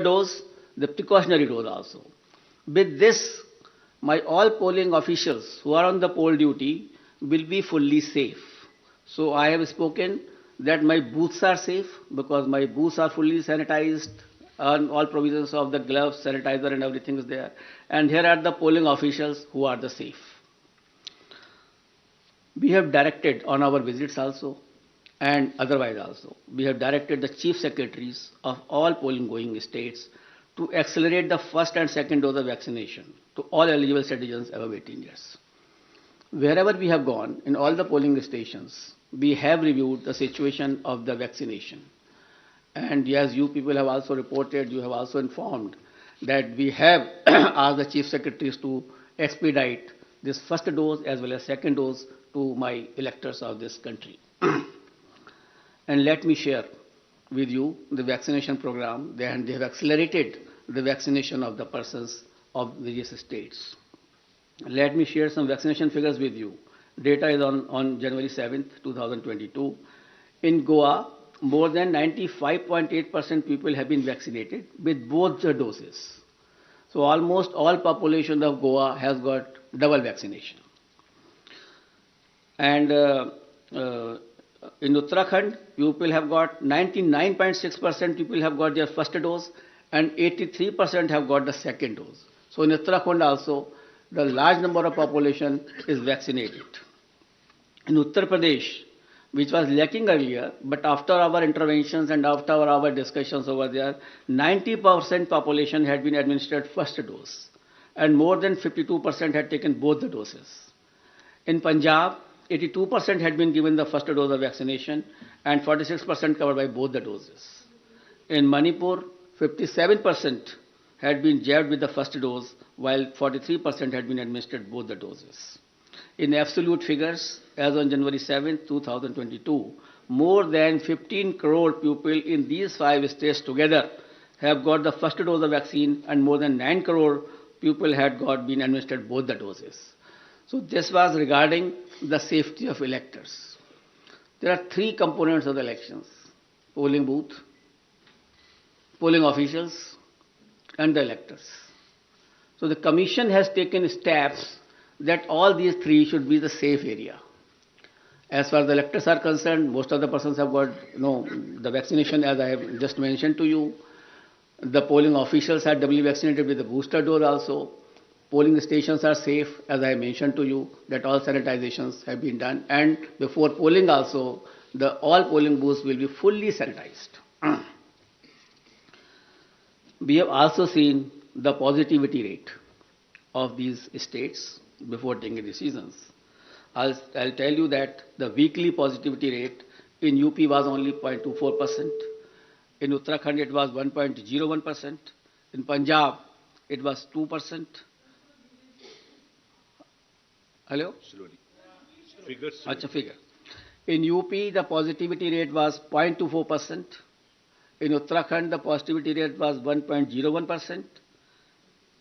dose, the precautionary dose also. With this, my all polling officials who are on the poll duty will be fully safe. So I have spoken that my booths are safe because my booths are fully sanitized, and all provisions of the gloves, sanitizer and everything is there. And here are the polling officials who are the safe. We have directed on our visits also and otherwise also, we have directed the chief secretaries of all polling going states to accelerate the first and second dose of vaccination to all eligible citizens above 18 years. Wherever we have gone, in all the polling stations, we have reviewed the situation of the vaccination. And as you people have also reported, you have also informed that we have asked the chief secretaries to expedite this first dose as well as second dose to my electors of this country. And let me share with you the vaccination program. They have accelerated the vaccination of the persons of various states. Let me share some vaccination figures with you. Data is on January 7th, 2022. In Goa, more than 95.8% people have been vaccinated with both the doses. So almost all population of Goa has got double vaccination. And in Uttarakhand, people have got 99.6% people have got their first dose and 83% have got the second dose. So in Uttarakhand also, the large number of population is vaccinated. In Uttar Pradesh, which was lacking earlier, but after our interventions and after our discussions over there, 90% population had been administered first dose and more than 52% had taken both the doses. In Punjab, 82% had been given the first dose of vaccination and 46% covered by both the doses. In Manipur, 57% had been jabbed with the first dose, while 43% had been administered both the doses. In absolute figures, as on January 7, 2022, more than 15 crore people in these 5 states together have got the first dose of vaccine and more than 9 crore people had been administered both the doses. So this was regarding the safety of electors. There are 3 components of the elections: polling booth, polling officials, and the electors. So the Commission has taken steps that all these 3 should be the safe area. As far as the electors are concerned, most of the persons have got the vaccination, as I have just mentioned to you. The polling officials are doubly vaccinated with the booster dose also. Polling stations are safe, as I mentioned to you, that all sanitizations have been done. And before polling also, all polling booths will be fully sanitized. We have also seen the positivity rate of these states before taking decisions. I'll tell you that the weekly positivity rate in UP was only 0.24%. In Uttarakhand, it was 1.01%. In Punjab, it was 2%. Hello? Slowly. Figures. Figure. In UP, the positivity rate was 0.24%. In Uttarakhand, the positivity rate was 1.01%.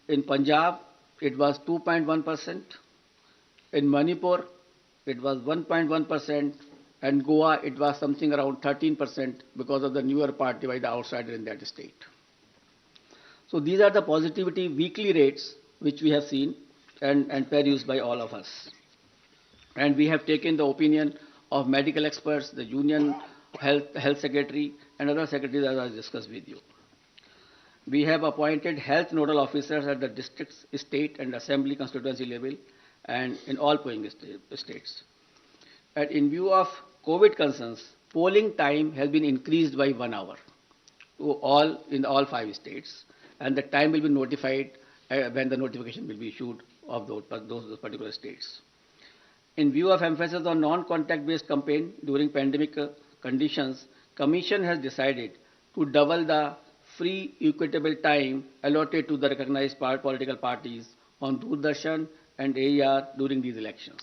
In Punjab, it was 2.1%. In Manipur, it was 1.1%. And Goa, it was something around 13% because of the newer party by the outsider in that state. So these are the positivity weekly rates which we have seen and perused by all of us. And we have taken the opinion of medical experts, the Union Health Secretary, and other secretaries as I discussed with you. We have appointed health nodal officers at the district, state, and assembly constituency level and in all polling states. And in view of COVID concerns, polling time has been increased by 1 hour in all 5 states, and the time will be notified when the notification will be issued of those particular states. In view of emphasis on non-contact based campaign during pandemic conditions, Commission has decided to double the free equitable time allotted to the recognized political parties on Doordarshan and AER during these elections.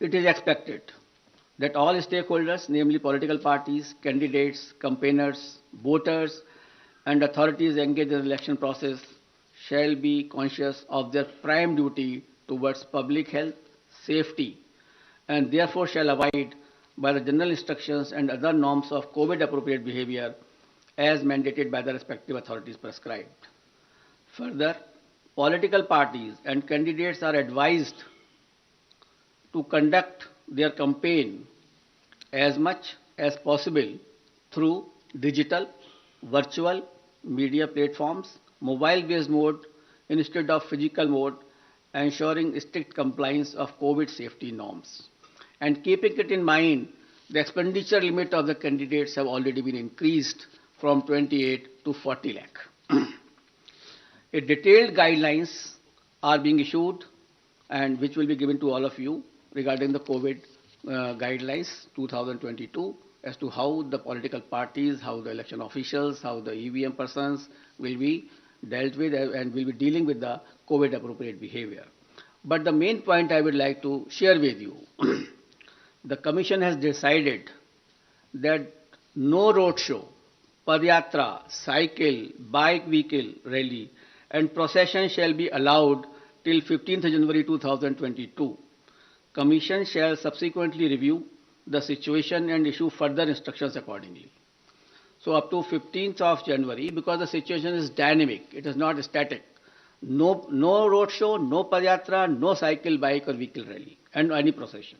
It is expected that all stakeholders, namely political parties, candidates, campaigners, voters, and authorities engaged in the election process shall be conscious of their prime duty towards public health, safety, and therefore shall avoid by the general instructions and other norms of COVID-appropriate behavior as mandated by the respective authorities prescribed. Further, political parties and candidates are advised to conduct their campaign as much as possible through digital, virtual media platforms, mobile-based mode instead of physical mode, ensuring strict compliance of COVID safety norms. And keeping it in mind, the expenditure limit of the candidates have already been increased from 28 to 40 lakh. A detailed guidelines are being issued and which will be given to all of you regarding the COVID guidelines 2022 as to how the political parties, how the election officials, how the EVM persons will be dealt with and will be dealing with the COVID appropriate behavior. But the main point I would like to share with you, the Commission has decided that no roadshow, padyatra, cycle, bike vehicle rally and procession shall be allowed till 15th January 2022. Commission shall subsequently review the situation and issue further instructions accordingly. So up to 15th of January, because the situation is dynamic, it is not static. No road show, no padyatra, no cycle, bike or vehicle rally and any procession.